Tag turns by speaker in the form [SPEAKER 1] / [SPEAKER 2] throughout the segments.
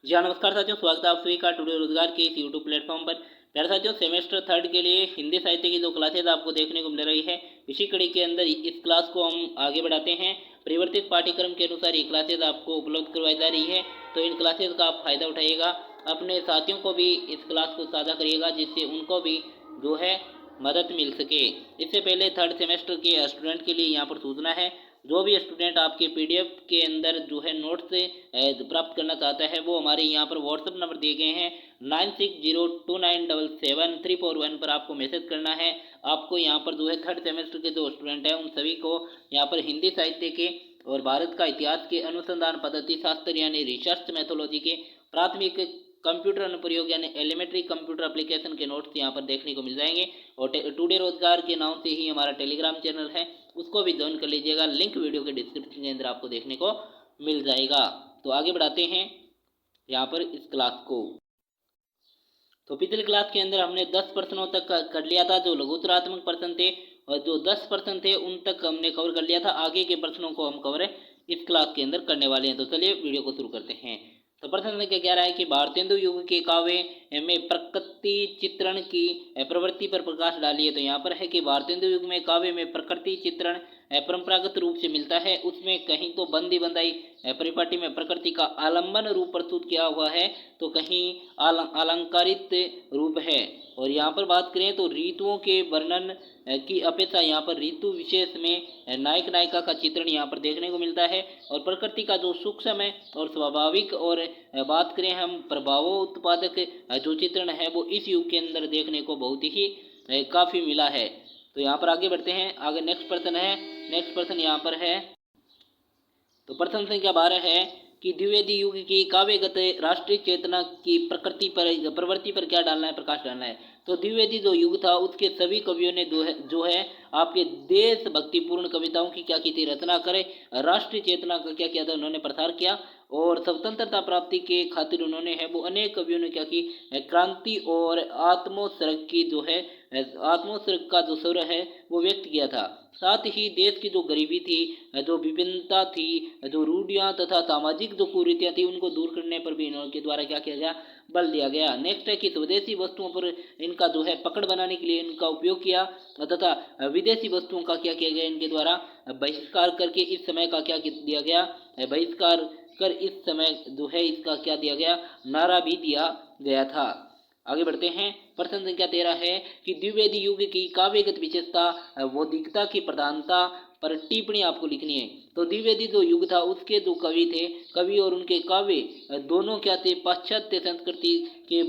[SPEAKER 1] जी हाँ, नमस्कार साथियों, स्वागत है आप सभी का टुडे रोजगार के इस यूट्यूब प्लेटफॉर्म पर। प्यारे साथियों, सेमेस्टर थर्ड के लिए हिंदी साहित्य की जो क्लासेज आपको देखने को मिल रही है, इसी कड़ी के अंदर इस क्लास को हम आगे बढ़ाते हैं। परिवर्तित पाठ्यक्रम के अनुसार ये क्लासेज आपको उपलब्ध करवाई जा रही है, तो इन क्लासेज का आप फायदा उठाइएगा। अपने साथियों को भी इस क्लास को साझा करिएगा, जिससे उनको भी जो है मदद मिल सके। इससे पहले थर्ड सेमेस्टर के स्टूडेंट के लिए यहाँ पर सूचना है, जो भी स्टूडेंट आपके पीडीएफ के अंदर जो है नोट्स प्राप्त करना चाहता है, वो हमारे यहाँ पर व्हाट्सअप नंबर दिए गए हैं 9602977341 पर आपको मैसेज करना है। आपको यहाँ पर जो है थर्ड सेमेस्टर के जो स्टूडेंट हैं उन सभी को यहाँ पर हिंदी साहित्य के और भारत का इतिहास के अनुसंधान पद्धति शास्त्र यानी रिसर्च मैथोलॉजी के प्राथमिक कंप्यूटर अनुप्रयोग यानी एलिमेंट्री कंप्यूटर एप्लीकेशन के नोट्स यहाँ पर देखने को मिल जाएंगे। और टुडे रोजगार के नाम से ही हमारा टेलीग्राम चैनल है, उसको भी ज्वाइन कर लीजिएगा। लिंक वीडियो के डिस्क्रिप्शन के अंदर आपको देखने को मिल जाएगा। तो आगे बढ़ाते हैं यहाँ पर इस क्लास को। तो पिछले क्लास के अंदर हमने 10 प्रश्नों तक कर लिया था, जो लघुत्तरात्मक प्रश्न थे और जो 10 प्रश्न थे उन तक हमने कवर कर लिया था। आगे के प्रश्नों को हम कवर इस क्लास के अंदर करने वाले हैं। तो चलिए वीडियो को शुरू करते हैं। तो प्रश्न संख्या 11 है कि भारतेंदु युग के काव्य में प्रकृति चित्रण की प्रवृत्ति पर प्रकाश डालिए। तो यहाँ पर है कि भारतेंदु युग में काव्य में प्रकृति चित्रण परंपरागत रूप से मिलता है। उसमें कहीं तो बंदी बंदाई परिपाटी में प्रकृति का आलंबन रूप प्रस्तुत किया हुआ है, तो कहीं अलंकारित रूप है। और यहाँ पर बात करें तो ऋतुओं के वर्णन की अपेक्षा यहाँ पर ऋतु विशेष में नायक नायिका का चित्रण यहाँ पर देखने को मिलता है। और प्रकृति का जो सूक्ष्म और स्वाभाविक और बात करें हम प्रभावों उत्पादक जो चित्रण है वो इस युग के अंदर देखने को बहुत ही काफ़ी मिला है। तो यहाँ पर आगे बढ़ते हैं। आगे नेक्स्ट प्रश्न है। नेक्स्ट प्रश्न यहाँ पर है, तो प्रश्न संख्या 12 है कि द्विवेदी युग की काव्यगत राष्ट्रीय चेतना की प्रवृत्ति पर क्या डालना है, प्रकाश डालना है। तो द्विवेदी जो युग था उसके सभी कवियों ने जो है आपके देश भक्तिपूर्ण कविताओं की क्या की थी, रचना करे। राष्ट्रीय चेतना का क्या किया था, उन्होंने प्रसार किया। और स्वतंत्रता प्राप्ति के खातिर उन्होंने है वो अनेक कवियों ने क्या की, क्रांति और आत्मोत्सर्ग की जो है आत्मोत्सर्ग का जो स्वर है वो व्यक्त किया था। साथ ही देश की जो गरीबी थी, जो विभिन्नता थी, जो रूढ़ियाँ तथा सामाजिक जो कुरीतियाँ थी, उनको दूर करने पर भी इनके द्वारा क्या किया गया, बल दिया गया। नेक्स्ट है कि स्वदेशी वस्तुओं पर इनका जो है पकड़ बनाने के लिए इनका उपयोग किया तथा विदेशी वस्तुओं का क्या किया गया, इनके द्वारा बहिष्कार करके इस समय का क्या दिया गया, बहिष्कार कर इस समय जो है इसका क्या दिया गया, नारा भी दिया गया था। आगे बढ़ते हैं। प्रश्न संख्या 13 है कि द्विवेदी युग की काव्यगत विशेषता बौद्धिकता की प्रधानता पर टिप्पणी आपको लिखनी है। तो द्विवेदी जो युग था उसके जो कवि थे, कवि और उनके काव्य दोनों क्या थे, पाश्चात्य संस्कृति के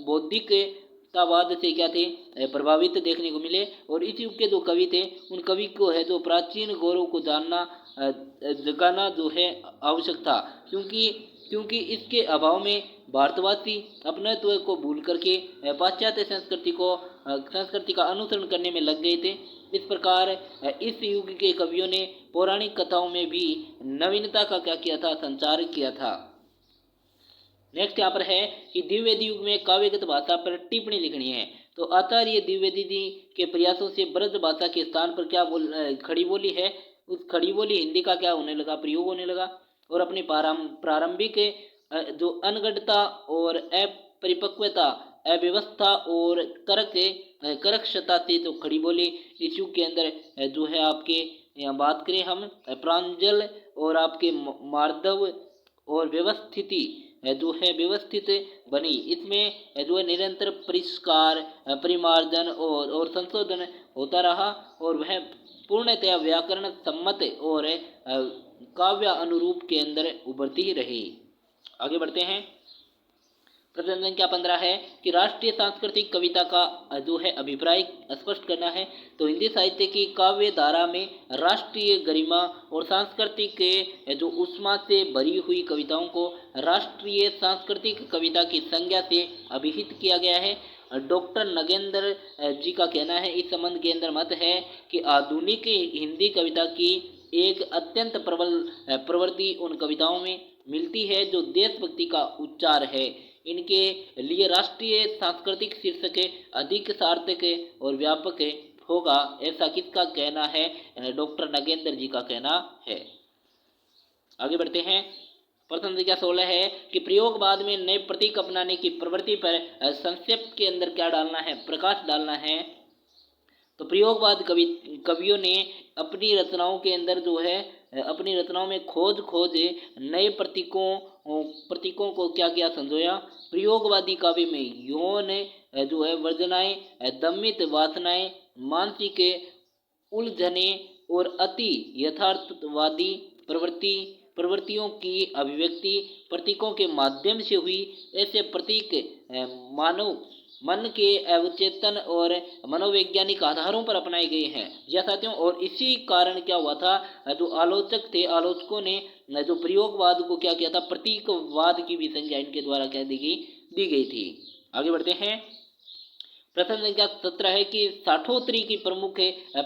[SPEAKER 1] बौद्धिकतावाद से क्या थे, प्रभावित देखने को मिले। और इस युग के जो कवि थे उन कवि को है जो प्राचीन गौरव को जानना जगाना जो है आवश्यक था, क्योंकि इसके अभाव में भारतवासी अपनत्व को भूल करके पाश्चात्य संस्कृति का अनुसरण करने में लग गए थे। इस प्रकार इस युग के कवियों ने पौराणिक कथाओं में भी नवीनता का क्या किया था, संचार किया था। नेक्स्ट यहाँ पर है कि द्विवेदी युग में काव्यगत भाषा पर टिप्पणी लिखनी है। तो आचार्य द्विवेदी जी के प्रयासों से ब्रज भाषा के स्थान पर क्या खड़ी बोली है, उस खड़ी बोली हिंदी का क्या होने लगा, प्रयोग होने लगा। और अपनी प्रारंभिक जो अनगढ़ता और अपरिपक्वता, अव्यवस्था और करक्षता से जो खड़ी बोली इस युग के अंदर जो है आपके यहाँ बात करें हम प्रांजल और आपके मार्दव और व्यवस्थिति जो है व्यवस्थित बनी। इसमें जो है निरंतर परिष्कार, परिमार्जन और संशोधन होता रहा और वह पूर्णतया व्याकरण सम्मत और काव्य अनुरूप के अंदर उभरती ही रही। आगे बढ़ते हैं। प्रश्न संख्या 15 है कि राष्ट्रीय सांस्कृतिक कविता का जो है अभिप्राय स्पष्ट करना है। तो हिंदी साहित्य की काव्य धारा में राष्ट्रीय गरिमा और सांस्कृतिक के जो उष्मा से भरी हुई कविताओं को राष्ट्रीय सांस्कृतिक कविता की संज्ञा से अभिहित किया गया है। डॉक्टर नगेंद्र जी का कहना है इस संबंध के अंदर मत है कि आधुनिक हिंदी कविता की एक अत्यंत प्रबल प्रवृत्ति उन कविताओं में मिलती है जो देशभक्ति का उच्चार है। इनके लिए राष्ट्रीय सांस्कृतिक शीर्षक अधिक सार्थक और व्यापक होगा, ऐसा किसका कहना है, डॉक्टर नगेंद्र जी का कहना है। आगे बढ़ते हैं। प्रश्न संख्या 16 है कि प्रयोगवाद में नए प्रतीक अपनाने की प्रवृत्ति पर संक्षेप के अंदर क्या डालना है, प्रकाश डालना है। तो प्रयोगवाद कवियों ने अपनी रचनाओं के अंदर जो है अपनी रचनाओं में खोज नए प्रतीकों को क्या किया, संजोया। प्रयोगवादी काव्य में यौन जो है वर्जनाएं, दमित वासनाएं, मानसिक उलझने और अति यथार्थवादी प्रवृत्तियों की अभिव्यक्ति प्रतीकों के माध्यम से हुई। ऐसे प्रतीक मानव मन के अवचेतन और मनोवैज्ञानिक आधारों पर अपनाए गए हैं या साथियों। और इसी कारण क्या हुआ था, जो आलोचकों ने जो प्रयोगवाद को क्या किया था, प्रतीकवाद की भी संज्ञा इनके द्वारा क्या दी गई थी। आगे बढ़ते हैं। प्रश्न संख्या 17 है कि साठोत्री की प्रमुख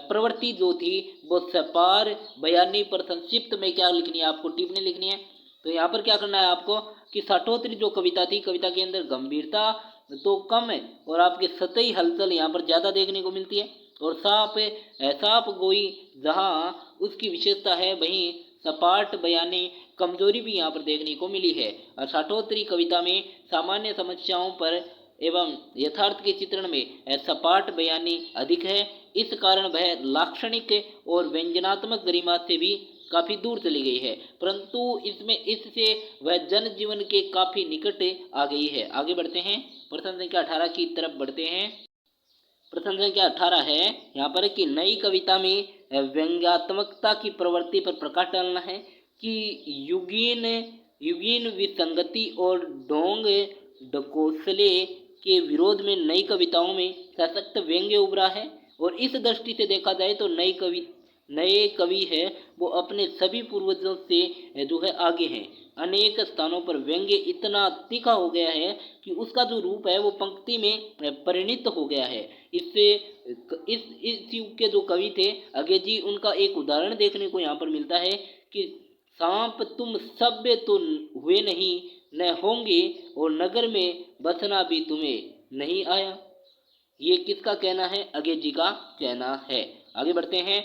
[SPEAKER 1] प्रवृत्ति जो थी वो सपार बयानी पर संक्षिप्त में क्या लिखनी है, आपको टिप्पणी लिखनी है। तो यहाँ पर क्या करना है आपको कि साठोत्री जो कविता थी, कविता के अंदर गंभीरता तो कम है और आपके सतही हलचल यहाँ पर ज़्यादा देखने को मिलती है। और साफ गोई जहाँ उसकी विशेषता है, वहीं सपाट बयानी कमजोरी भी यहाँ पर देखने को मिली है। और साठोत्री कविता में सामान्य समस्याओं पर एवं यथार्थ के चित्रण में सपाट बयानी अधिक है। इस कारण वह लाक्षणिक और व्यंजनात्मक गरिमा से भी काफी दूर चली गई है, परंतु इससे वह जन जीवन के काफी निकट आ गई है। आगे बढ़ते हैं, प्रश्न संख्या 18 की तरफ बढ़ते हैं। प्रश्न संख्या 18 है यहाँ पर कि नई कविता में व्यंग्यात्मकता की प्रवृत्ति पर प्रकाश डालना है कि युगीन विसंगति और ढोंग ढकोसले के विरोध में नई कविताओं में सशक्त व्यंग्य उभरा है। और इस दृष्टि से देखा जाए तो नए कवि है वो अपने सभी पूर्वजों से जो है आगे हैं। अनेक स्थानों पर व्यंग्य इतना तीखा हो गया है कि उसका जो रूप है वो पंक्ति में परिणित हो गया है। इससे इस युग के जो कवि थे अंग्रेजी, उनका एक उदाहरण देखने को यहाँ पर मिलता है कि सांप तुम सभ्य तो हुए नहीं, न होंगे, और नगर में बसना भी तुम्हें नहीं आया। ये किसका कहना है, अंग्रेजी का कहना है। आगे बढ़ते हैं।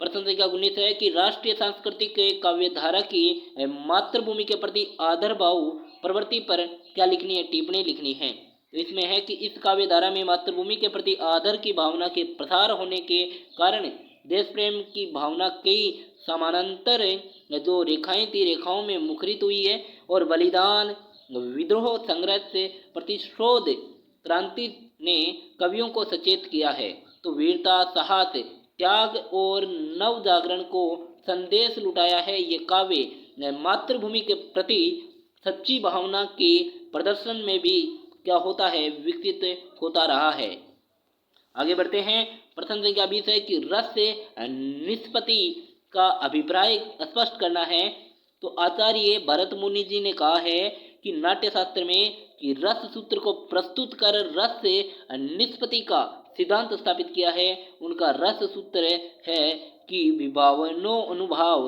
[SPEAKER 1] प्रश्न संख्या 19 है कि राष्ट्रीय सांस्कृतिक काव्यधारा की मातृभूमि के प्रति आदर भाव प्रवृत्ति पर क्या लिखनी है, टिप्पणी लिखनी है। इसमें है कि इस काव्यधारा में मातृभूमि के प्रति आदर की भावना के प्रसार होने के कारण देश प्रेम की भावना कई समानांतर जो रेखाएं थी, रेखाओं में मुखरित हुई है। और बलिदान, विद्रोह, संघर्ष, प्रतिशोध, क्रांति ने कवियों को सचेत किया है। तो वीरता, साहस, त्याग और नव जागरण को संदेश लुटाया है। ये काव्य मातृभूमि के प्रति सच्ची भावना के प्रदर्शन में भी क्या होता है, विकसित होता रहा है। आगे बढ़ते हैं। प्रश्न संख्या 20 है कि रस से निष्पत्ति का अभिप्राय स्पष्ट करना है। तो आचार्य भरत मुनि जी ने कहा है कि नाट्य शास्त्र में कि रस सूत्र को प्रस्तुत कर रस से निष्पत्ति का सिद्धांत स्थापित किया है। उनका रस सूत्र है कि विभावनो अनुभाव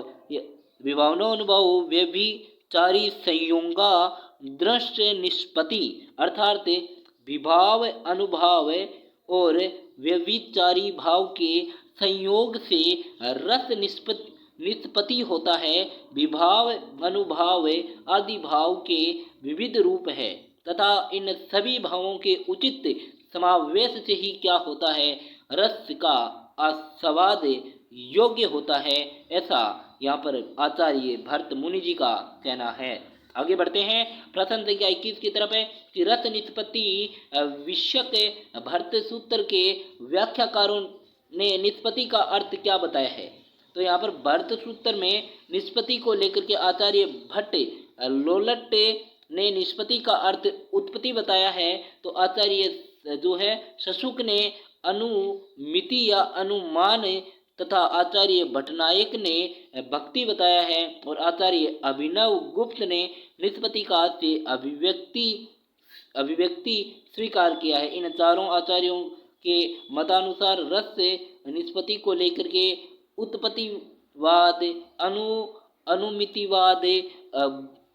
[SPEAKER 1] व्यभिचारी संयोगा दृष्ट निष्पत्ति, अर्थात विभाव, अनुभाव और व्यभिचारी भाव के संयोग से रस निष्पत्ति होता है। विभाव, अनुभाव आदि भाव के विविध रूप है तथा इन सभी भावों के उचित समावेश से ही क्या होता है, रस का आस्वाद योग्य होता है। ऐसा यहाँ पर आचार्य भरत मुनि जी का कहना है। आगे बढ़ते हैं। प्रश्न संख्या 21 की तरफ है कि रस निष्पत्ति विषयक भरत सूत्र के व्याख्याकारों ने निष्पत्ति का अर्थ क्या बताया है। तो यहाँ पर भरत सूत्र में निष्पत्ति को लेकर के आचार्य भट्ट लोलट ने निष्पत्ति का अर्थ उत्पत्ति बताया है। तो आचार्य जो है शशुक ने अनुमिति या अनुमान तथा आचार्य भट्टनायक ने भक्ति बताया है। और आचार्य अभिनव गुप्त ने निष्पत्ति का अर्थ से अभिव्यक्ति स्वीकार किया है। इन चारों आचार्यों के मतानुसार रस से निष्पत्ति को लेकर के उत्पत्तिवाद, अनुमितिवाद,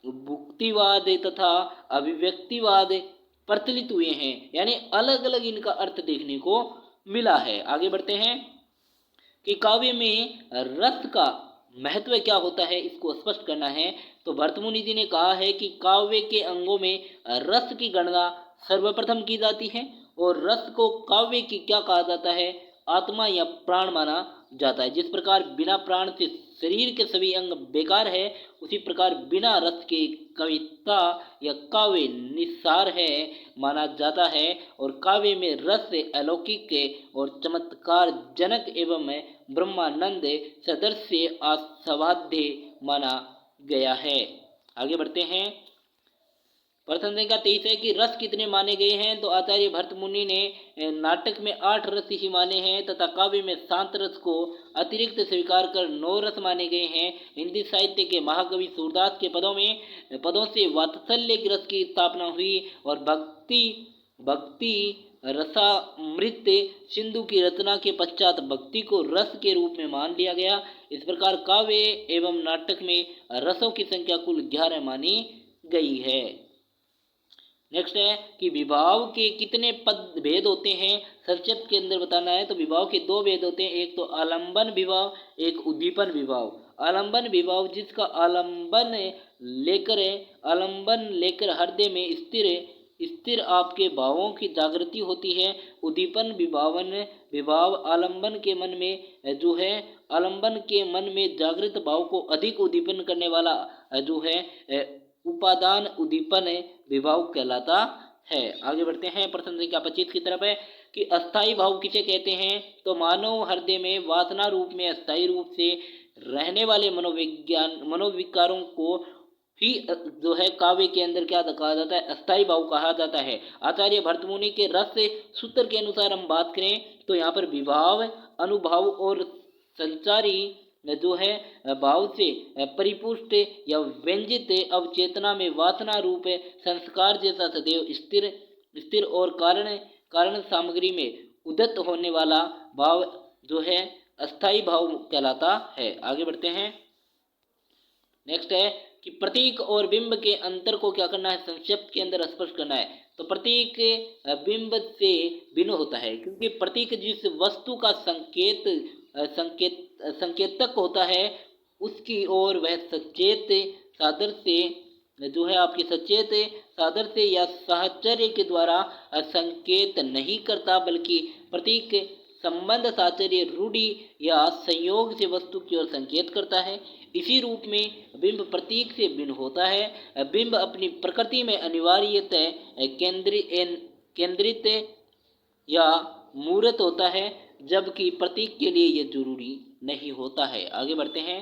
[SPEAKER 1] भुक्तिवाद तथा अभिव्यक्तिवाद प्रचलित हुए हैं, यानी अलग अलग इनका अर्थ देखने को मिला है। आगे बढ़ते हैं कि काव्य में रस का महत्व क्या होता है, इसको स्पष्ट करना है। तो भर्तमुनि जी ने कहा है कि काव्य के अंगों में रस की गणना सर्वप्रथम की जाती है, और रस को काव्य की क्या कहा जाता है, आत्मा या प्राण माना जाता है। जिस प्रकार बिना प्राण से शरीर के सभी अंग बेकार है, उसी प्रकार बिना रस के कविता या काव्य निस्सार है माना जाता है, और काव्य में रस अलौकिक और चमत्कार जनक एवं ब्रह्मानंद सदृश आस्वाद्य माना गया है। आगे बढ़ते हैं। प्रश्न संख्या 23 है कि रस कितने माने गए हैं। तो आचार्य भरत मुनि ने नाटक में 8 रस ही माने हैं तथा काव्य में शांत रस को अतिरिक्त स्वीकार कर 9 रस माने गए हैं। हिंदी साहित्य के महाकवि सूरदास के पदों से वात्सल्य की रस की स्थापना हुई और भक्ति रसामृत सिंधु की रचना के पश्चात भक्ति को रस के रूप में मान लिया गया। इस प्रकार काव्य एवं नाटक में रसों की संख्या कुल 11 मानी गई है। नेक्स्ट है कि विभाव के कितने पद भेद होते हैं, संक्षिप्त के अंदर बताना है। तो विभाव के 2 भेद होते हैं, एक तो आलंबन विभाव, एक उद्दीपन विभाव। आलंबन विभाव जिसका आलंबन लेकर हृदय में स्थिर आपके भावों की जागृति होती है। उद्दीपन विभाव आलंबन के मन में जो है आलंबन के मन में जागृत भाव को अधिक उद्दीपन करने वाला जो है उपादान उद्दीपन विभाव कहलाता है। आगे बढ़ते हैं। प्रश्न संख्या 25 की तरफ है कि अस्थाई भाव किसे कहते हैं। तो मानव हृदय में वासना रूप में अस्थाई रूप से रहने वाले मनोविकारों को ही जो है काव्य के अंदर क्या कहा जाता है, अस्थाई भाव कहा जाता है। आचार्य भरतमुनि के रस सूत्र के अनुसार हम बात करें तो यहाँ पर विभाव, अनुभाव और संचारी जो है भाव से परिपुष्ट या व्यंजित अवचेतना में वासना रूप संस्कार जैसा सदैव स्थिर और कारण सामग्री में उदत्त होने वाला भाव जो है अस्थाई भाव कहलाता है। आगे बढ़ते हैं। नेक्स्ट है कि प्रतीक और बिंब के अंतर को क्या करना है, संक्षिप्त के अंदर स्पष्ट करना है। तो प्रतीक बिंब से भिन्न होता है, क्योंकि प्रतीक जिस वस्तु का संकेतक होता है उसकी ओर वह सचेत सादर से जो है आपकी सचेत सादर से या साहचर्य के द्वारा संकेत नहीं करता, बल्कि प्रतीक संबंध साहचर्य रूढ़ि या संयोग से वस्तु की ओर संकेत करता है। इसी रूप में बिंब प्रतीक से भिन्न होता है। बिंब अपनी प्रकृति में अनिवार्यतः केंद्रित या मूर्त होता है, जबकि प्रतीक के लिए यह जरूरी नहीं होता है। आगे बढ़ते हैं।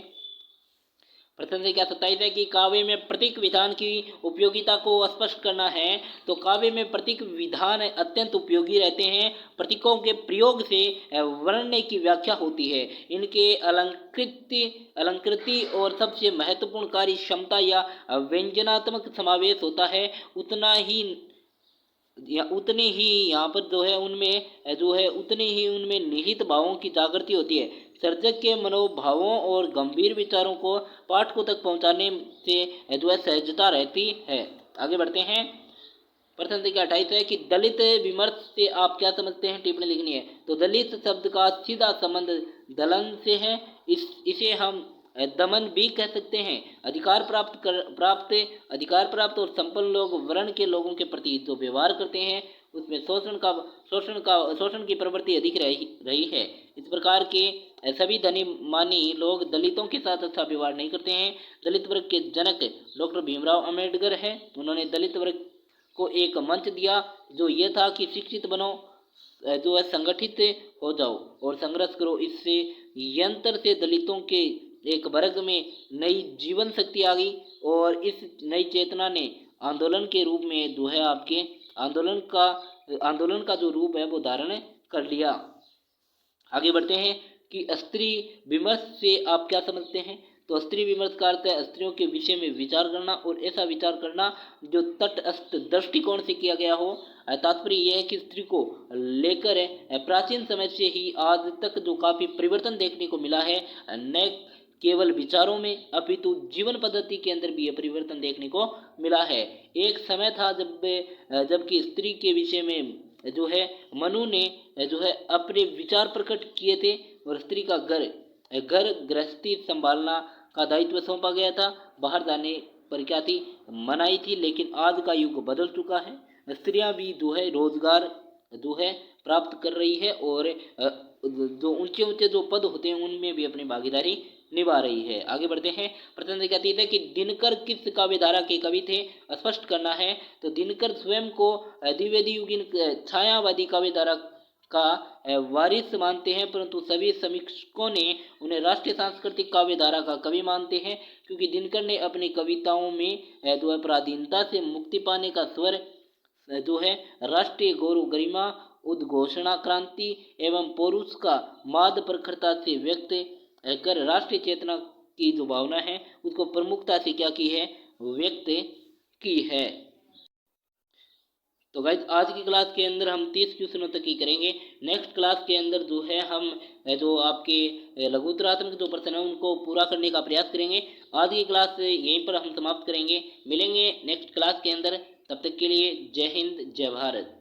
[SPEAKER 1] प्रश्न संख्या 27 है कि काव्य में प्रतीक विधान की उपयोगिता को स्पष्ट करना है। तो काव्य में प्रतीक विधान अत्यंत उपयोगी रहते हैं। प्रतीकों के प्रयोग से वर्ण की व्याख्या होती है, इनके अलंकृति और सबसे महत्वपूर्ण कार्य क्षमता या व्यंजनात्मक समावेश होता है। उतने ही यहाँ पर जो है उतने ही उनमें निहित भावों की जागृति होती है। सर्जक के मनोभावों और गंभीर विचारों को पाठकों तक पहुंचाने से जो है सहजता रहती है। आगे बढ़ते हैं। प्रश्न संख्या 28 है कि दलित विमर्श से आप क्या समझते हैं, टिप्पणी लिखनी है। तो दलित शब्द का सीधा संबंध दलन से है, इसे हम दमन भी कह सकते हैं। अधिकार प्राप्त और संपन्न लोग वर्ण के लोगों के प्रति जो व्यवहार करते हैं उसमें शोषण की प्रवृत्ति अधिक रही है। इस प्रकार के सभी धनी मानी लोग दलितों के साथ अच्छा व्यवहार नहीं करते हैं। दलित वर्ग के जनक डॉक्टर भीमराव अम्बेडकर है। उन्होंने दलित वर्ग को एक मंच दिया जो ये था कि शिक्षित बनो, जो है संगठित हो जाओ और संघर्ष करो। इससे यंत्र से दलितों के एक वर्ग में नई जीवन शक्ति आ गई और इस नई चेतना ने आंदोलन के रूप में जो है आपके आंदोलन का जो रूप है वो धारण कर लिया। आगे बढ़ते हैं कि स्त्री विमर्श से आप क्या समझते हैं। तो स्त्री विमर्श का अर्थ है स्त्रियों के विषय में विचार करना और ऐसा विचार करना जो तटस्थ दृष्टिकोण से किया गया हो। तात्पर्य यह है कि स्त्री को लेकर प्राचीन समय से ही आज तक जो काफी परिवर्तन देखने को मिला है, न केवल विचारों में अपितु जीवन पद्धति के अंदर भी यह परिवर्तन देखने को मिला है। एक समय था जबकि स्त्री के विषय में जो है मनु ने जो है अपने विचार प्रकट किए थे और स्त्री का घर गृहस्थी संभालना का दायित्व सौंपा गया था। बाहर जाने पर क्या थी, मनाही थी। लेकिन आज का युग बदल चुका है, स्त्रियां भी जो है रोजगार जो है प्राप्त कर रही है और जो ऊंचे ऊंचे जो पद होते हैं उनमें भी अपनी भागीदारी निभा रही है। आगे बढ़ते हैं। प्रश्न कहती है कि दिनकर किस काव्यधारा के कवि थे, स्पष्ट करना है। तो दिनकर स्वयं को द्विवेदी युगीन छायावादी काव्यधारा का वारिस मानते हैं, परंतु सभी समीक्षकों ने उन्हें राष्ट्रीय सांस्कृतिक काव्यधारा का कवि मानते हैं, क्योंकि दिनकर ने अपनी कविताओं में जो है पराधीनता से मुक्ति पाने का स्वर जो है राष्ट्रीय गौरव, गरिमा, उद्घोषणा, क्रांति एवं पौरुष का माद प्रखरता से व्यक्त कर राष्ट्रीय चेतना की जो भावना है उसको प्रमुखता से क्या की है, व्यक्त की है। तो गाइज आज की क्लास के अंदर हम 30 क्वेश्चनों तक ही करेंगे। नेक्स्ट क्लास के अंदर जो है हम जो आपके लघुत्तरात्मक जो प्रश्न है उनको पूरा करने का प्रयास करेंगे। आज की क्लास यहीं पर हम समाप्त करेंगे। मिलेंगे नेक्स्ट क्लास के अंदर, तब तक के लिए जय हिंद, जय भारत।